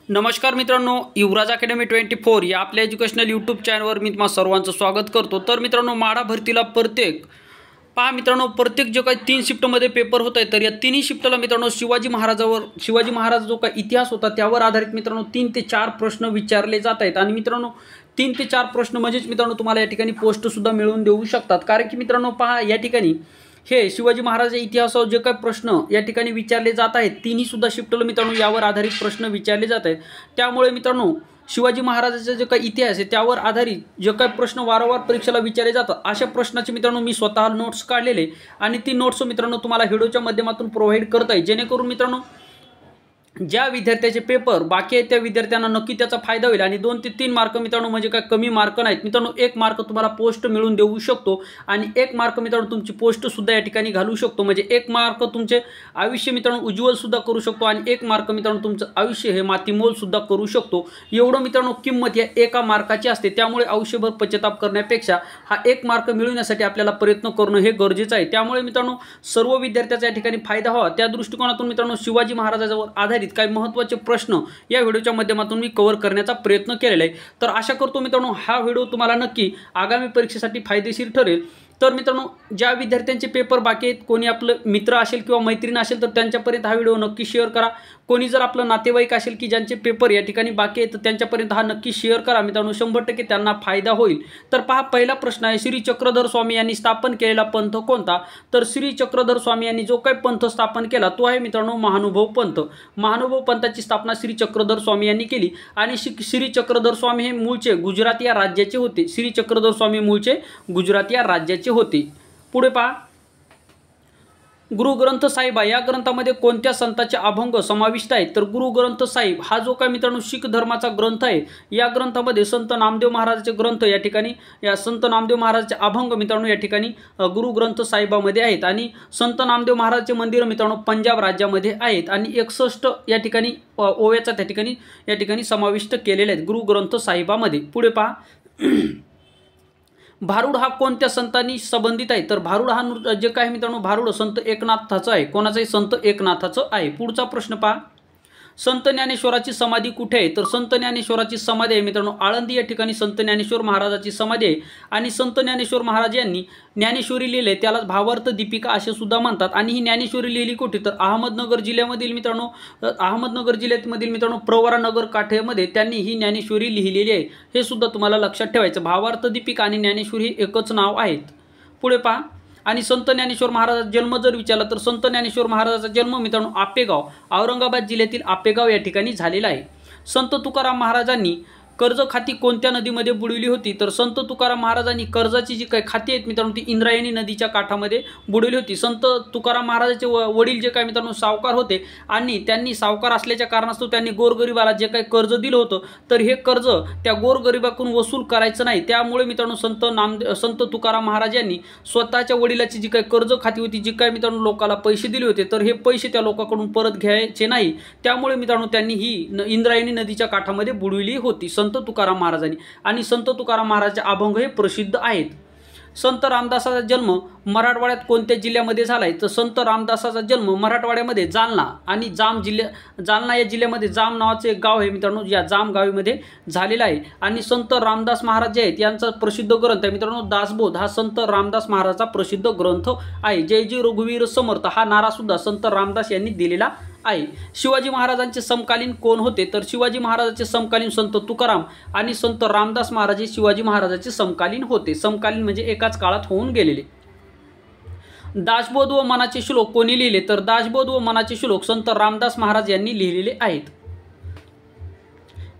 नमस्कार मित्रांनो, युवराज अकॅडमी 24 या आपल्या एज्युकेशनल यूट्यूब चॅनलवर मी तुम्हा सर्वांचं स्वागत करतो। तर मित्रांनो, माढा भरतीला प्रत्येक जो काही 3 शिफ्टमध्ये पेपर होत आहे, तर या तिन्ही शिफ्टला मित्रांनो शिवाजी महाराज जो काही इतिहास होता त्यावर आधारित मित्रांनो 3 ते 4 प्रश्न विचारले जात आहेत। आणि मित्रांनो 3 ते 4 प्रश्न म्हणजेच मित्रांनो तुम्हाला या ठिकाणी पोस्ट सुद्धा मिळवून देऊ शकतात। कारण की मित्रांनो पहा, या ठिकाणी हे शिवाजी महाराज इतिहासावर जे काही प्रश्न या ठिकाणी विचारले जात आहेत, तिन्ही सुद्धा शिफ्टला मित्रांनो यावर आधारित प्रश्न विचारले जात आहेत। त्यामुळे मित्रांनो शिवाजी महाराजाचा जो काही इतिहास आहे त्यावर आधारित जे काही प्रश्न वारंवार परीक्षेला विचारले जातात, अशा प्रश्नाचे मित्रांनो मी स्वतः नोट्स काढलेले आणि ती नोट्स मित्रांनो तुम्हाला व्हिडिओच्या माध्यमातून प्रोव्हाइड करत आहे, जेणेकरून मित्रांनो ज्या विद्यार्थ्याचे पेपर बाकी आहेत त्या विद्यार्थ्यांना नक्की त्याचा फायदा होईल। आणि 2 ते 3 मार्क मित्रांनो म्हणजे काय कमी मार्क नाहीत मित्रांनो, 1 मार्क तुम्हाला पोस्ट मिळून देऊ शकतो आणि 1 मार्क मित्रांनो तुमची पोस्ट सुद्धा या ठिकाणी घालू शकतो। म्हणजे 1 मार्क तुमचे आयुष्य मित्रांनो उज्ज्वल सुद्धा करू शकतो आणि 1 मार्क मित्रांनो तुमचं आयुष्य हे मातीमोल सुद्धा करू शकतो। एवढं मित्रांनो किंमत या 1 मार्काची असते। त्यामुळे आयुष्यभर पश्चाताप करण्यापेक्षा हा 1 मार्क मिळवण्यासाठी आपल्याला प्रयत्न करणं हे गरजेचं आहे। त्यामुळे मित्रांनो सर्व विद्यार्थ्यांचा या ठिकाणी फायदा व्हावा त्या दृष्टिकोनातून मित्रांनो शिवाजी महाराजांवर आधारित काही महत्त्वाचे प्रश्न या व्हिडिओच्या माध्यमातून मी कव्हर करण्याचा प्रयत्न केलेला आहे। तर आशा करतो मित्रांनो हा व्हिडिओ तुम्हाला नक्की आगामी परीक्षेसाठी फायदेशीर ठरेल। तर मित्रांनो ज्या विद्यार्थ्यांचे पेपर बाकी आहेत, कोणी आपलं मित्र असेल किंवा मैत्रीण असेल तर त्यांच्यापर्यंत हा व्हिडिओ नक्की शेअर करा। कोणी जर आपलं नातेवाईक असेल की ज्यांचे पेपर या ठिकाणी बाकी आहेत तर त्यांच्यापर्यंत हा नक्की शेअर करा मित्रांनो, 100% त्यांना फायदा होईल। तर पहा, पहिला प्रश्न आहे, श्री चक्रधर स्वामी यांनी स्थापन केलेला पंथ कोणता? तर श्री चक्रधर स्वामी यांनी जो काही पंथ स्थापन केला तो आहे मित्रांनो महानुभव पंथ। महानुभव पंथाची स्थापना श्री चक्रधर स्वामी यांनी केली आणि श्री चक्रधर स्वामी हे मूळचे गुजरात या राज्याचे होते। श्री चक्रधर स्वामी मूळचे गुजरात या राज्याचे होते। पुढे पहा, गुरु ग्रंथ साहिब या ग्रंथामध्ये कोणत्या संतांचे अभंग समाविष्ट आहेत? तर गुरु ग्रंथ साहिब हा जो काय मित्रांनो शीख धर्माचा ग्रंथ आहे, या ग्रंथामध्ये संत नामदेव महाराजांचे ग्रंथ या ठिकाणी या संत नामदेव महाराजांचे अभंग मित्रांनो या ठिकाणी गुरु ग्रंथ साहिबामध्ये आहेत। आणि संत नामदेव महाराजांचे मंदिर मित्रांनो पंजाब राज्यामध्ये आहेत आणि 61 या ठिकाणी ओव्याचा त्या ठिकाणी या ठिकाणी समाविष्ट केलेले आहेत गुरु ग्रंथ साहिबामध्ये। पुढे पहा, भारुड हा कोणत्या संतांनी संबंधित आहे? तर भारुड हा जे काय मित्रांनो भारुड संत एकनाथाचं आहे। कोणाचंही? संत एकनाथाचं आहे। पुढचा प्रश्न पहा, संत ज्ञानेश्वराची समाधी कुठे आहे? तर संत ज्ञानेश्वराची समाधी आहे मित्रांनो आळंदी या ठिकाणी संत ज्ञानेश्वर महाराजाची समाधी आहे। आणि संत ज्ञानेश्वर महाराज यांनी ज्ञानेश्वरी लिहिले त्यालाच भावार्थ दीपिका असे सुद्धा म्हणतात। आणि ही ज्ञानेश्वरी लिहिली कुठे? तर अहमदनगर जिल्ह्यामधील मित्रांनो मित्रांनो प्रवरा नगर काठेमध्ये त्यांनी ही ज्ञानेश्वरी लिहिलेली आहे, हे सुद्धा तुम्हाला लक्षात ठेवायचं। भावार्थ दीपिका आणि ज्ञानेश्वरी हे एकच नाव आहेत। पुढे पहा, आणि संत ज्ञानेश्वर महाराजाचा जन्म जर विचारला तर संत ज्ञानेश्वर महाराजाचा जन्म मित्रांनो आपेगाव औरंगाबाद जिल्ह्यातील आपेगाव या ठिकाणी झालेला आहे। संत तुकाराम महाराजांनी कर्ज खाती कोणत्या नदीमध्ये बुडवली होती? तर संत तुकाराम महाराजांनी कर्जाची जी काही खाती आहेत मित्रांनो ती इंद्रायणी नदीच्या काठामध्ये बुडवली होती। संत तुकाराम महाराजांचे वडील जे काय मित्रांनो सावकार होते आणि त्यांनी सावकार असल्याच्या कारणास्तव त्यांनी गोरगरिबाला जे काही कर्ज दिलं होतं तर हे कर्ज त्या गोरगरिबाकडून वसूल करायचं नाही। त्यामुळे मित्रांनो संत तुकाराम महाराज यांनी स्वतःच्या वडिलाची जी काही कर्ज खाती होती, जी काही मित्रांनो लोकांना पैसे दिले होते, तर हे पैसे त्या लोकांकडून परत घ्यायचे नाही। त्यामुळे मित्रांनो त्यांनी ही इंद्रायणी नदीच्या काठामध्ये बुडविली होती संत तुकाराम महाराजांनी। आणि संत तुकाराम महाराजांचे अभंग हे प्रसिद्ध आहेत। संत रामदासाचा जन्म मराठवाड्यात कोणत्या जिल्ह्यामध्ये झालाय? तर संत रामदासाचा जन्म मराठवाड्यामध्ये जालना आणि जालना या जिल्ह्यामध्ये जाम नावाचे एक गाव आहे मित्रांनो, या जाम गावीमध्ये झालेला आहे। आणि संत रामदास महाराज जे आहेत यांचा प्रसिद्ध ग्रंथ आहे मित्रांनो दासबोध, हा संत रामदास महाराजांचा प्रसिद्ध ग्रंथ आहे। जय जय रघुवीर समर्थ हा नारा सुद्धा संत रामदास यांनी दिलेला आहे। शिवाजी महाराजांचे समकालीन कोण होते? तर शिवाजी महाराजांचे समकालीन संत तुकाराम आणि संत रामदास महाराज हे शिवाजी महाराजांचे समकालीन होते। समकालीन म्हणजे एकाच काळात होऊन गेलेले। दासबोध व मनाचे श्लोक कोणी लिहिले? तर दासबोध व मनाचे श्लोक संत रामदास महाराज यांनी लिहिलेले आहेत।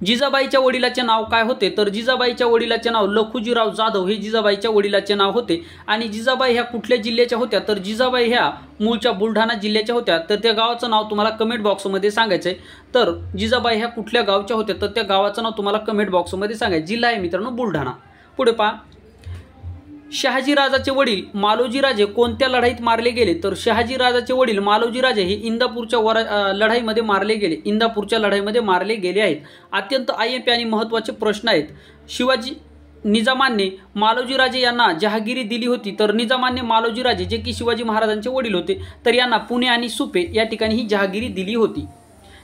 जिजाबाईच्या वडिलाचे नाव काय होते? तर जिजाबाईच्या वडिलाचे नाव लखुजीराव जाधव हे जिजाबाईच्या वडिलाचे नाव होते। आणि जिजाबाई ह्या कुठल्या जिल्ह्याच्या होत्या? तर जिजाबाई ह्या मूळच्या बुलढाणा जिल्ह्याच्या होत्या। तर त्या गावाचं नाव तुम्हाला कमेंट बॉक्समध्ये सांगायचं आहे। तर जिजाबाई ह्या कुठल्या गावच्या होत्या? तर त्या गावाचं नाव तुम्हाला कमेंट बॉक्समध्ये सांगायचं। जिल्हा आहे मित्रांनो बुलढाणा। पुढे पहा, शहाजीराजाचे वडील मालोजीराजे कोणत्या लढाईत मारले गेले? तर शहाजीराजाचे वडील मालोजीराजे हे इंदापूरच्या लढाईमध्ये मारले गेले, इंदापूरच्या लढाईमध्ये मारले गेले आहेत। अत्यंत IMP आणि महत्त्वाचे प्रश्न आहेत। निजामाने मालोजीराजे यांना जहागिरी दिली होती? तर निजामाने मालोजीराजे जे की शिवाजी महाराजांचे वडील होते तर यांना पुणे आणि सुपे या ठिकाणी ही जहागिरी दिली होती।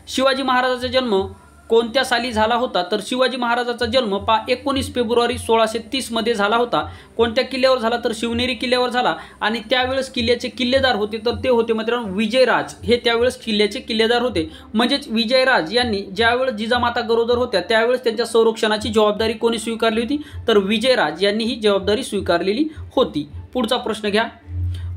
शिवाजी महाराजांचा जन्म कोणत्या साली झाला होता तर शिवाजी महाराजांचा जन्म 19 फेब्रुवारी 1630 मध्ये झाला होता. कोणत्या किल्ल्यावर झाला तर शिवनेरी किल्ल्यावर झाला आणि त्यावेळेस किल्ल्याचे किल्लेदार होते तर ते होते मित्रांनो विजयराज. हे त्यावेळेस किल्ल्याचे किल्लेदार होते. म्हणजेच विजयराज यांनी ज्यावेळेस जिजामाता गरोदर होत्या त्यावेळेस त्यांच्या संरक्षणाची जबाबदारी कोणी स्वीकारली होती तर विजयराज यांनी ही जबाबदारी स्वीकारलेली होती. पुढचा प्रश्न घ्या.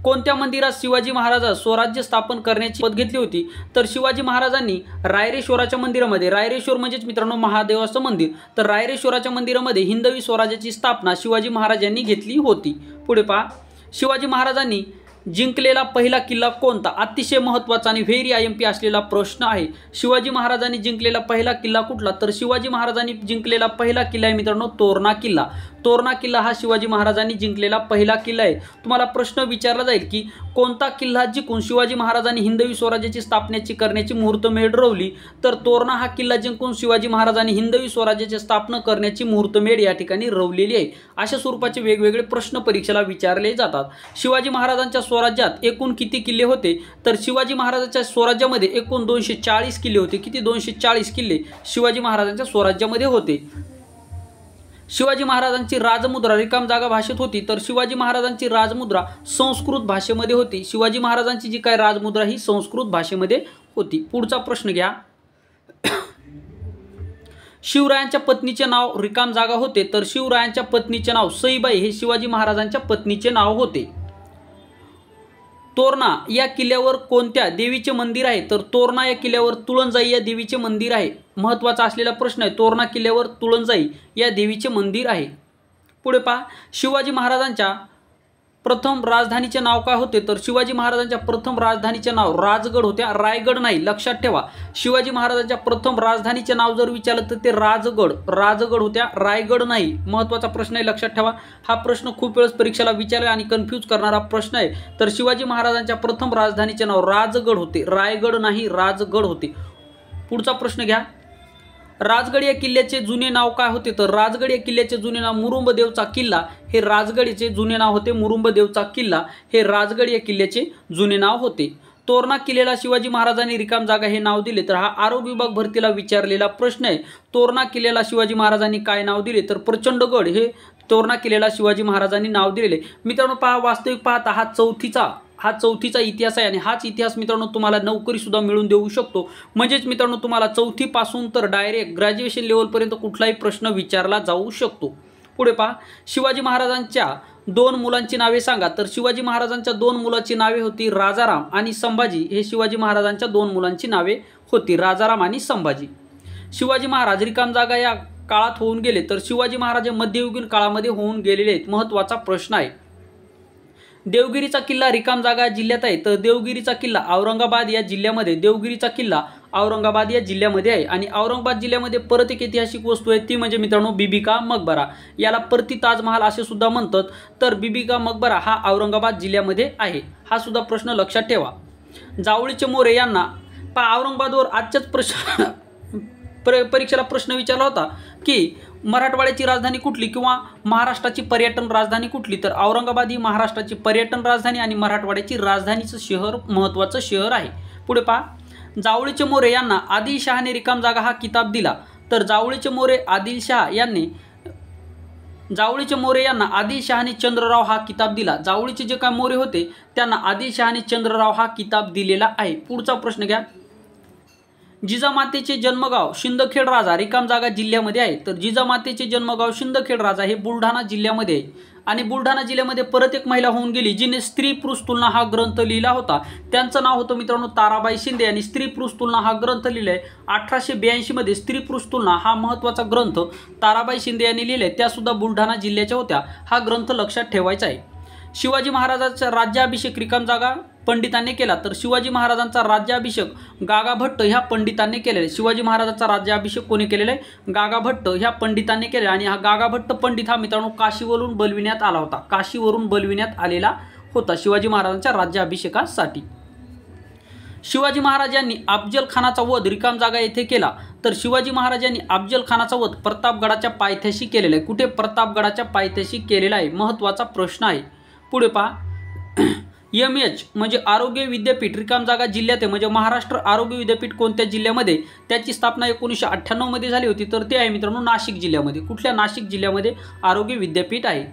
कोणत्या मंदिरात शिवाजी महाराजांनी स्वराज्य स्थापन करण्याची शपथ घेतली होती तर शिवाजी महाराजांनी रायरेश्वराच्या मंदिरामध्ये, रायरेश्वर म्हणजेच मित्रांनो महादेवाचं मंदिर, तर रायरेश्वराच्या मंदिरामध्ये हिंदवी स्वराज्याची स्थापना शिवाजी महाराज यांनी घेतली होती. पुढे पहा. शिवाजी महाराजांनी जिंकलेला पहिला किल्ला कोणता? अतिशय महत्त्वाचा आणि व्हेरी IMP असलेला प्रश्न आहे. शिवाजी महाराजांनी जिंकलेला पहिला किल्ला कुठला तर शिवाजी महाराजांनी जिंकलेला पहिला किल्ला आहे मित्रांनो तोरणा किल्ला. तोरणा किल्ला हा शिवाजी महाराजांनी जिंकलेला पहिला किल्ला आहे. तुम्हाला प्रश्न विचारला जाईल की कोणता किल्ला जिंकून शिवाजी महाराजांनी हिंदवी स्वराज्याची स्थापनेची करण्याची मुहूर्तमेढ रोवली तर तोरणा हा किल्ला जिंकून शिवाजी महाराजांनी हिंदवी स्वराज्याची स्थापना करण्याची मुहूर्तमेढ या ठिकाणी रोवलेली आहे. अशा स्वरूपाचे वेगवेगळे प्रश्न परीक्षेला विचारले जातात. शिवाजी महाराजांच्या स्वराज्यात एकूण किती किल्ले होते तर शिवाजी महाराजांच्या स्वराज्यामध्ये एकूण 240 किल्ले होते. किती? 240 किल्ले शिवाजी महाराजांच्या स्वराज्यामध्ये होते. शिवाजी महाराजांची राजमुद्रा रिकाम जागा भाषेत होती तर शिवाजी महाराजांची राजमुद्रा संस्कृत भाषेमध्ये होती. शिवाजी महाराजांची जी काय राजमुद्रा ही संस्कृत भाषेमध्ये होती. पुढचा प्रश्न घ्या. शिवरायांच्या पत्नीचे नाव रिकाम जागा होते तर शिवरायांच्या पत्नीचे नाव सईबाई हे शिवाजी महाराजांच्या पत्नीचे नाव होते. तोरणा या किल्ल्यावर कोणत्या देवीचे मंदिर आहे तर तोरणा या किल्ल्यावर तुळंजाई या देवीचे मंदिर आहे. महत्त्वाचा असलेला प्रश्न आहे. तोरणा किल्ल्यावर तुळंजाई या देवीचे मंदिर आहे. पुढे पहा. शिवाजी महाराजांच्या प्रथम राजधानीचे नाव काय होते तर शिवाजी महाराजांच्या प्रथम राजधानीचे नाव राजगड होत्या, रायगड नाही. लक्षात ठेवा. शिवाजी महाराजांच्या प्रथम राजधानीचे नाव जर विचारलं तर ते राजगड होत्या, रायगड नाही. महत्त्वाचा प्रश्न आहे, लक्षात ठेवा. हा प्रश्न खूप वेळेस परीक्षेला विचारला आणि कन्फ्यूज करणारा प्रश्न आहे. तर शिवाजी महाराजांच्या प्रथम राजधानीचे नाव राजगड होते, रायगड नाही, राजगड होते. पुढचा प्रश्न घ्या. राजगड या किल्ल्याचे जुने नाव काय होते तर राजगड या किल्ल्याचे जुने नाव मुरुंबदेवचा किल्ला हे राजगडचे जुने नाव होते. मुरुंबदेवचा किल्ला हे राजगड या किल्ल्याचे जुने नाव होते. तोरणा किल्ल्याला शिवाजी महाराजांनी रिकाम जागा हे नाव दिले तर हा आरोग्य विभाग भरतीला विचारलेला प्रश्न आहे. तोरणा किल्ल्याला शिवाजी महाराजांनी काय नाव दिले तर प्रचंडगड हे तोरणा किल्ल्याला शिवाजी महाराजांनी नाव दिलेले. मित्रांनो पहा, वास्तविक पाहता हा चौथीचा इतिहास आहे आणि हाच इतिहास मित्रांनो तुम्हाला नोकरी सुद्धा मिळवून देऊ शकतो. म्हणजेच मित्रांनो तुम्हाला चौथीपासून तर डायरेक्ट ग्रॅज्युएशन लेवलपर्यंत कुठलाही प्रश्न विचारला जाऊ शकतो. पुढे पहा. शिवाजी महाराजांच्या 2 मुलांची नावे सांगा तर शिवाजी महाराजांच्या 2 मुलांची नावे होती राजाराम आणि संभाजी. हे शिवाजी महाराजांच्या 2 मुलांची नावे होती, राजाराम आणि संभाजी. शिवाजी महाराज रिकाम जागा या काळात होऊन गेले तर शिवाजी महाराज मध्ययुगीन काळामध्ये होऊन गेलेले आहेत. महत्त्वाचा प्रश्न आहे. देवगिरीचा किल्ला रिकाम जागा जिल्ह्यात आहे तर देवगिरीचा किल्ला औरंगाबाद या जिल्ह्यामध्ये, देवगिरीचा किल्ला औरंगाबाद या जिल्ह्यामध्ये आहे. आणि औरंगाबाद जिल्ह्यामध्ये परत एक ऐतिहासिक वस्तू आहे ती म्हणजे मित्रांनो बीबी का मकबरा. याला परती ताजमहाल असे सुद्धा म्हणतात. तर बीबी का मकबरा हा औरंगाबाद जिल्ह्यामध्ये आहे. हा सुद्धा प्रश्न लक्षात ठेवा. जावळीचे मोरे यांना औरंगाबादवर आजच्याच परीक्षेला प्रश्न विचारला होता की मराठवाड्याची राजधानी कुठली किंवा महाराष्ट्राची पर्यटन राजधानी कुठली तर औरंगाबाद ही महाराष्ट्राची पर्यटन राजधानी आणि मराठवाड्याची राजधानीचं शहर महत्त्वाचं शहर आहे. पुढे पहा. जावळीचे मोरे यांना आदिलशहाने रिकाम जागा हा किताब दिला तर जावळीचे मोरे यांना आदिलशहाने चंद्रराव हा किताब दिला. जावळीचे जे काय मोरे होते त्यांना आदिलशहाने चंद्रराव हा किताब दिलेला आहे. पुढचा प्रश्न घ्या. जिजामातेचे जन्मगाव शिंदखेड राजा रिकाम जागा जिल्ह्यामध्ये आहे तर जिजामातेचे जन्मगाव शिंदखेड राजा हे बुलढाणा जिल्ह्यामध्ये आहे. आणि बुलढाणा जिल्ह्यामध्ये परत एक महिला होऊन गेली जिने स्त्री पुरुष तुलना हा ग्रंथ लिहिला होता. त्यांचं नाव होतं मित्रांनो ताराबाई शिंदे. आणि स्त्री पुरुष तुलना हा ग्रंथ लिहिलाय 1882 मध्ये. स्त्री पुरुष तुलना हा महत्त्वाचा ग्रंथ ताराबाई शिंदे यांनी लिहिलाय. त्या सुद्धा बुलढाणा जिल्ह्याच्या होत्या. हा ग्रंथ लक्षात ठेवायचा आहे. शिवाजी महाराजांचा राज्याभिषेक रिकाम जागा पंडितांनी केला तर शिवाजी महाराजांचा राज्याभिषेक गागा भट्ट ह्या पंडितांनी केलेला आहे. शिवाजी महाराजांचा राज्याभिषेक कोणी केलेला आहे? गागा भट्ट ह्या पंडितांनी केलेला. आणि हा गागा भट्ट पंडित हा मित्रांनो काशीवरून बोलविण्यात आला होता. काशीवरून बोलविण्यात आलेला होता शिवाजी महाराजांच्या राज्याभिषेकासाठी. शिवाजी महाराजांनी अफजल खानाचा वध रिकाम जागा येथे केला तर शिवाजी महाराजांनी अफजल खानाचा वध प्रतापगडाच्या पायथ्याशी केलेला आहे. कुठे? प्रतापगडाच्या पायथ्याशी केलेला आहे. महत्त्वाचा प्रश्न आहे. पुढे पहा. MH म्हणजे आरोग्य विद्यापीठ रिकाम जागा जिल्ह्यात आहे, म्हणजे महाराष्ट्र आरोग्य विद्यापीठ कोणत्या जिल्ह्यामध्ये, त्याची स्थापना 1998 मध्ये झाली होती, तर ते आहे मित्रांनो नाशिक जिल्ह्यामध्ये. कुठल्या? नाशिक जिल्ह्यामध्ये आरोग्य विद्यापीठ आहे.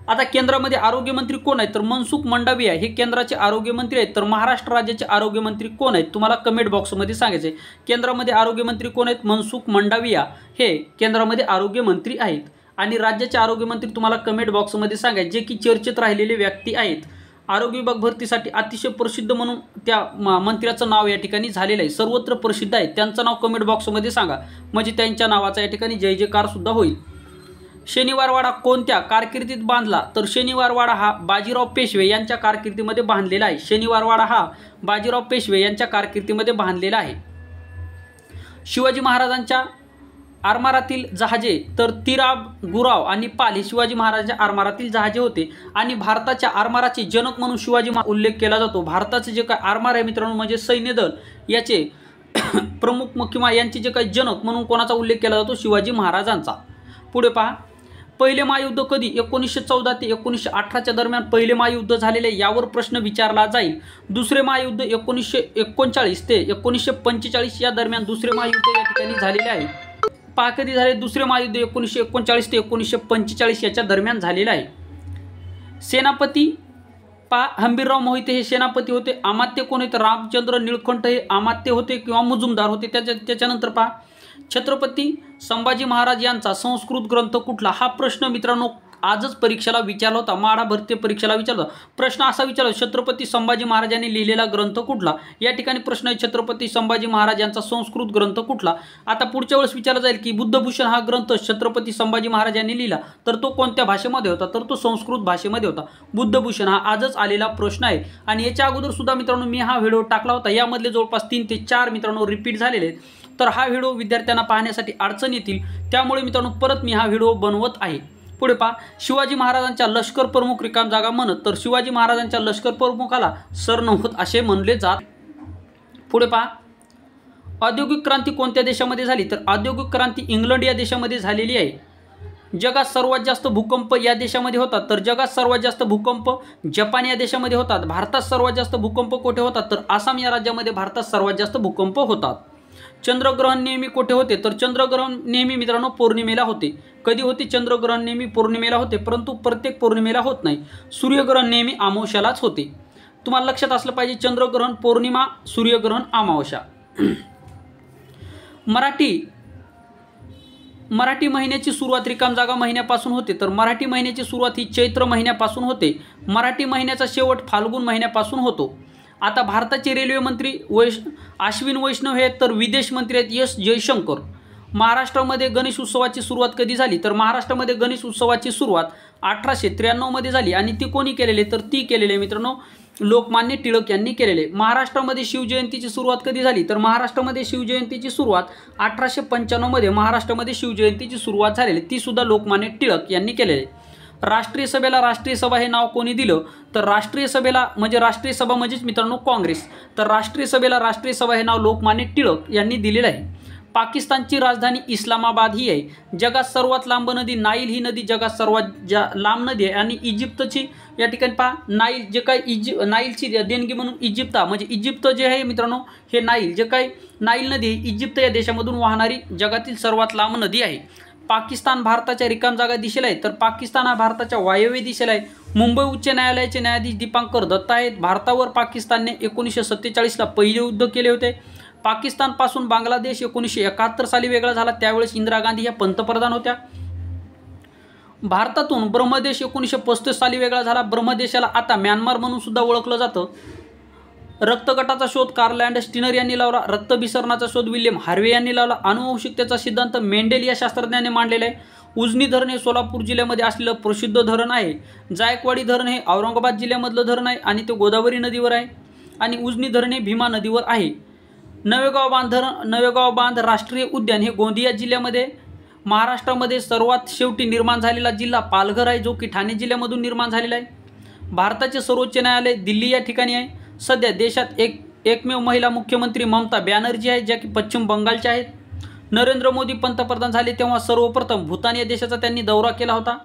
आता केंद्रामध्ये आरोग्यमंत्री कोण आहेत? तर मनसुख मंडाविया हे केंद्राचे आरोग्यमंत्री आहेत. तर महाराष्ट्र राज्याचे आरोग्यमंत्री कोण आहेत? तुम्हाला कमेंट बॉक्समध्ये सांगायचे. केंद्रामध्ये आरोग्यमंत्री कोण आहेत? मनसुख मंडाविया हे केंद्रामध्ये आरोग्यमंत्री आहेत. आणि राज्याचे आरोग्यमंत्री तुम्हाला कमेंट बॉक्समध्ये सांगायचे, जे की चर्चेत राहिलेले व्यक्ती आहेत. आरोग्य विभाग भरतीसाठी अतिशय प्रसिद्ध म्हणून त्या मंत्र्याचं नाव या ठिकाणी झालेलं आहे, सर्वत्र प्रसिद्ध आहे. त्यांचं नाव कमेंट बॉक्समध्ये सांगा, म्हणजे त्यांच्या नावाचा या ठिकाणी जय जयकार सुद्धा होईल. शनिवारवाडा कोणत्या कारकिर्दीत बांधला? तर शनिवारवाडा हा बाजीराव पेशवे यांच्या कारकिर्दीमध्ये बांधलेला आहे. शनिवारवाडा हा बाजीराव पेशवे यांच्या कारकिर्दीमध्ये बांधलेला आहे. शिवाजी महाराजांच्या आरमारातील जहाजे, तर तिराब, गुराव आणि पाल हे शिवाजी महाराजांच्या आरमारातील जहाजे होते. आणि भारताच्या आरमाराचे जनक म्हणून शिवाजी उल्लेख केला जातो. भारताचे जे काही आरमार आहे मित्रांनो, म्हणजे सैन्य दल, याचे प्रमुख किंवा यांचे जे काही जनक म्हणून कोणाचा उल्लेख केला जातो? शिवाजी महाराजांचा. पुढे पहा, पहिले महायुद्ध कधी? 1914 ते 1918 दरम्यान पहिले महायुद्ध झालेले, यावर प्रश्न विचारला जाईल. दुसरे महायुद्ध 1939 ते 1945 या दरम्यान दुसरे महायुद्ध या ठिकाणी झालेले आहे. पहा कधी झाले? दुसरे महायुद्ध 1939 ते 1945 याच्या दरम्यान झालेलं आहे. सेनापती पहा, हंबीरराव मोहिते हे सेनापती होते. अमात्य कोण आहेत? रामचंद्र निळकंठ हे अमात्य होते किंवा मुजुमदार होते. त्याच्यानंतर पहा, छत्रपती संभाजी महाराज यांचा संस्कृत ग्रंथ कुठला? हा प्रश्न मित्रांनो आजच परीक्षेला विचारला होता, माढा भरती परीक्षेला विचारला. प्रश्न असा विचारला, छत्रपती संभाजी महाराजांनी लिहिलेला ग्रंथ कुठला? या ठिकाणी प्रश्न आहे, छत्रपती संभाजी महाराज यांचा संस्कृत ग्रंथ कुठला? आता पुढच्या वेळेस विचारला जाईल की बुद्धभूषण हा ग्रंथ छत्रपती संभाजी महाराज यांनी लिहिला, तर तो कोणत्या भाषेमध्ये होता? तर तो संस्कृत भाषेमध्ये होता. बुद्धभूषण हा आजच आलेला प्रश्न आहे. आणि याच्या अगोदर सुद्धा मित्रांनो मी हा व्हिडिओ टाकला होता, यामधले जवळपास 3 ते 4 मित्रांनो रिपीट झालेले आहेत. तर हा व्हिडिओ विद्यार्थ्यांना पाहण्यासाठी अडचण येतील, त्यामुळे मित्रांनो परत मी हा व्हिडिओ बनवत आहे. पुढे पहा, शिवाजी महाराजांच्या लष्कर प्रमुख रिकाम जागा म्हणत, तर शिवाजी महाराजांच्या लष्कर प्रमुखाला सरनौबत असे म्हणले जात. पुढे पहा, औद्योगिक क्रांती कोणत्या देशामध्ये झाली? तर औद्योगिक क्रांती इंग्लंड या देशामध्ये झालेली आहे. जगात सर्वात जास्त भूकंप या देशामध्ये होतात, तर जगात सर्वात जास्त भूकंप जपान या देशामध्ये होतात. भारतात सर्वात जास्त भूकंप कोठे होतात? तर आसाम या राज्यामध्ये भारतात सर्वात जास्त भूकंप होतात. चंद्रग्रहण नेहमी कोठे होते? तर चंद्रग्रहण नेहमी मित्रांनो पौर्णिमेला होते. कधी होते? चंद्रग्रहण नेहमी पौर्णिमेला होते, परंतु प्रत्येक पौर्णिमेला होत नाही. सूर्यग्रहण नेहमी अमावस्यालाच होते. तुम्हाला लक्षात असलं पाहिजे, चंद्रग्रहण पौर्णिमा, सूर्यग्रहण अमावस्या. मराठी महिन्याची सुरुवात रिकाम जागा महिन्यापासून होते, तर मराठी महिन्याची सुरुवात ही चैत्र महिन्यापासून होते. मराठी महिन्याचा शेवट फाल्गुन महिन्यापासून होतो. आता भारताचे रेल्वे मंत्री अश्विन वैष्णव हे, तर विदेश मंत्री आहेत एस जयशंकर. महाराष्ट्रामध्ये गणेश उत्सवाची सुरुवात कधी झाली? तर महाराष्ट्रामध्ये गणेश उत्सवाची सुरुवात 1893 मध्ये झाली. आणि ती कोणी केलेली? तर ती केलेली मित्रांनो लोकमान्य टिळक यांनी केलेले. महाराष्ट्रामध्ये शिवजयंतीची सुरुवात कधी झाली? तर महाराष्ट्रामध्ये शिवजयंतीची सुरुवात 1895 मध्ये महाराष्ट्रामध्ये शिवजयंतीची सुरुवात झालेली, ती सुद्धा लोकमान्य टिळक यांनी केलेली. राष्ट्रीय सभेला राष्ट्रीय सभा हे नाव कोणी दिलं? तर राष्ट्रीय सभेला म्हणजे राष्ट्रीय सभा म्हणजेच मित्रांनो काँग्रेस, तर राष्ट्रीय सभेला राष्ट्रीय सभा हे नाव लोकमान्य टिळक यांनी दिलेलं आहे. पाकिस्तानची राजधानी इस्लामाबाद ही आहे. जगात सर्वात लांब नदी नाईल ही नदी जगात सर्वात लांब नदी आहे. आणि इजिप्तची या ठिकाणी पहा, नाईल जे काही नाईलची देणगी म्हणून इजिप्त म्हणजे इजिप्त जे आहे मित्रांनो, हे नाईल जे काही नाईल नदी इजिप्त या देशामधून वाहणारी जगातील सर्वात लांब नदी आहे. पाकिस्तान भारताच्या रिकाम जागा दिशेला आहे, तर पाकिस्तान हा भारताच्या वायव्य दिशेला आहे. मुंबई उच्च न्यायालयाचे न्यायाधीश दीपांकर दत्ता आहेत. भारतावर पाकिस्तानने 1947ला पहिले युद्ध केले होते. पाकिस्तानपासून बांगलादेश 1971 साली वेगळा झाला, त्यावेळेस इंदिरा गांधी ह्या पंतप्रधान होत्या. भारतातून ब्रह्मदेश 1935 साली वेगळा झाला. ब्रह्मदेशाला आता म्यानमार म्हणून सुद्धा ओळखलं जातं. रक्तगटाचा शोध कार्ल लँडस्टीनर यांनी लावला. रक्तभिसरणाचा शोध विल्यम हार्वे यांनी लावला. अनुवंशिकतेचा सिद्धांत मेंडेल या शास्त्रज्ञाने मांडलेला आहे. उजनी धरण हे सोलापूर जिल्ह्यामध्ये असलेलं प्रसिद्ध धरण आहे. जायकवाडी धरण हे औरंगाबाद जिल्ह्यामधलं धरण आहे आणि ते गोदावरी नदीवर आहे. आणि उजनी धरण हे भीमा नदीवर आहे. नवेगाव बांध राष्ट्रीय उद्यान हे गोंदिया जिल्ह्यामध्ये. महाराष्ट्रामध्ये सर्वात शेवटी निर्माण झालेला जिल्हा पालघर आहे, जो की ठाणे जिल्ह्यामधून निर्माण झालेला आहे. भारताचे सर्वोच्च न्यायालय दिल्ली या ठिकाणी आहे. सध्या देशात एकमेव महिला मुख्यमंत्री ममता बॅनर्जी आहेत, ज्या की पश्चिम बंगालच्या आहेत. नरेंद्र मोदी पंतप्रधान झाले तेव्हा सर्वप्रथम भूतान या देशाचा त्यांनी दौरा केला होता.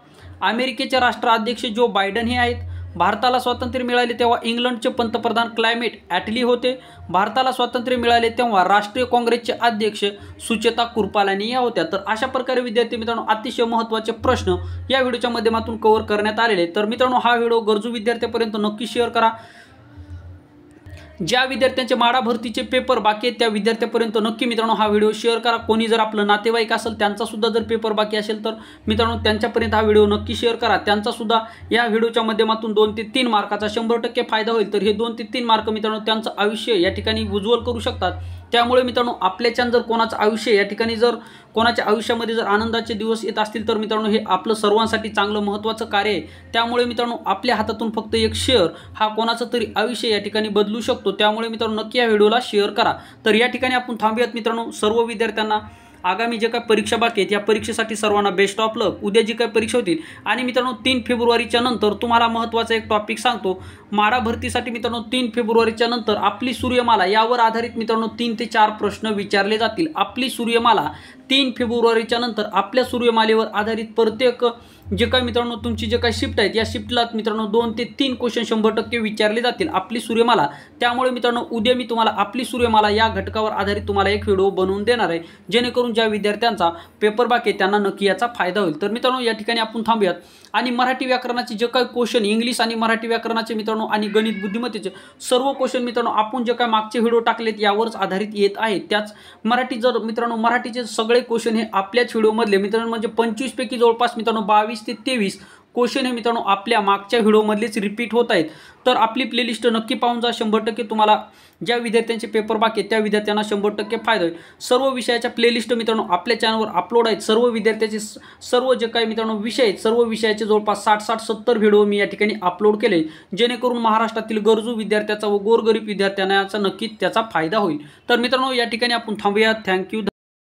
अमेरिकेचे राष्ट्राध्यक्ष जो बायडन हे आहेत. भारताला स्वातंत्र्य मिळाले तेव्हा इंग्लंडचे पंतप्रधान क्लायमेट ॲटली होते. भारताला स्वातंत्र्य मिळाले तेव्हा राष्ट्रीय काँग्रेसचे अध्यक्ष सुचेता कृपालानी या होत्या. तर अशा प्रकारे विद्यार्थी मित्रांनो अतिशय महत्त्वाचे प्रश्न या व्हिडिओच्या माध्यमातून कव्हर करण्यात आलेले. तर मित्रांनो हा व्हिडिओ गरजू विद्यार्थ्यांपर्यंत नक्की शेअर करा. ज्या विद्यार्थ्यांचे माडा भरतीचे पेपर बाकी आहेत त्या विद्यार्थ्यांपर्यंत नक्की मित्रांनो हा व्हिडिओ शेअर करा. कोणी जर आपलं नातेवाईक असेल त्यांचा सुद्धा जर पेपर बाकी असेल तर मित्रांनो त्यांच्यापर्यंत हा व्हिडिओ नक्की शेअर करा. त्यांचा सुद्धा या व्हिडिओच्या माध्यमातून 2 ते 3 मार्काचा 100% फायदा होईल. तर हे 2 ते 3 मार्क मित्रांनो त्यांचं आयुष्य या ठिकाणी उज्ज्वल करू शकतात. त्यामुळे मित्रांनो आपल्याच्यान जर कोणाचं आयुष्य या ठिकाणी जर कोणाच्या आयुष्यामध्ये जर आनंदाचे दिवस येत असतील तर मित्रांनो हे आपलं सर्वांसाठी चांगलं महत्त्वाचं कार्य आहे. त्यामुळे मित्रांनो आपल्या हातातून फक्त एक शेअर हा कोणाचं तरी आयुष्य या ठिकाणी बदलू शकतो. त्यामुळे मित्रांनो नक्की या व्हिडिओला शेअर करा. तर या ठिकाणी आपण थांबूयात मित्रांनो. सर्व विद्यार्थ्यांना आगामी जे काही परीक्षा बाकी आहेत या परीक्षेसाठी सर्वांना बेस्ट ऑफ लक. उद्या जी काही परीक्षा होतील आणि मित्रांनो 3 फेब्रुवारीच्या नंतर तुम्हाला महत्त्वाचा एक टॉपिक सांगतो. माडा भरतीसाठी मित्रांनो 3 फेब्रुवारीच्या नंतर आपली सूर्यमाला यावर आधारित मित्रांनो 3 ते 4 प्रश्न विचारले जातील. आपली सूर्यमाला 3 फेब्रुवारीच्या नंतर आपल्या सूर्यमालेवर आधारित प्रत्येक जे काही मित्रांनो तुमची जे काही शिफ्ट आहेत या शिफ्टला मित्रांनो 2 ते 3 क्वेश्चन 100% विचारले जातील आपली सूर्यमाला. त्यामुळे मित्रांनो उद्या मी तुम्हाला आपली सूर्यमाला या घटकावर आधारित तुम्हाला एक व्हिडिओ बनवून देणार आहे जेणेकरून ज्या विद्यार्थ्यांचा पेपर बाकी त्यांना नक्की याचा फायदा होईल. तर मित्रांनो या ठिकाणी आपण थांबूयात आणि मराठी व्याकरणाचे जे काही क्वेश्चन इंग्लिश आणि मराठी व्याकरणाचे मित्रांनो आणि गणित बुद्धिमत्तेचे सर्व क्वेश्चन मित्रांनो आपण जे काही मागचे व्हिडिओ टाकलेत यावरच आधारित येत आहेत. त्याच मराठी जर मित्रांनो मराठीचे सगळे क्वेश्चन हे आपल्याच व्हिडिओमधले मित्रांनो म्हणजे 25 पैकी जवळपास मित्रांनो 22 ते 23 क्वेश्चन हे मित्रांनो आपल्या मागच्या व्हिडिओमधलेच रिपीट होत आहेत. तर आपली प्लेलिस्ट नक्की पाहून जा. 100% तुम्हाला ज्या विद्यार्थ्यांचे पेपर बाकी आहेत त्या विद्यार्थ्यांना 100% फायदा होईल. सर्व विषयाच्या प्लेलिस्ट मित्रांनो आपल्या चॅनलवर अपलोड आहेत. सर्व विद्यार्थ्याचे सर्व जे काही मित्रांनो विषय आहेत सर्व विषयाचे जवळपास 60-70 व्हिडिओ मी या ठिकाणी अपलोड केले जेणेकरून महाराष्ट्रातील गरजू विद्यार्थ्याचा व गोरगरीब विद्यार्थ्यांना याचा नक्कीच त्याचा फायदा होईल. तर मित्रांनो या ठिकाणी आपण थांबूया. थँक्यू.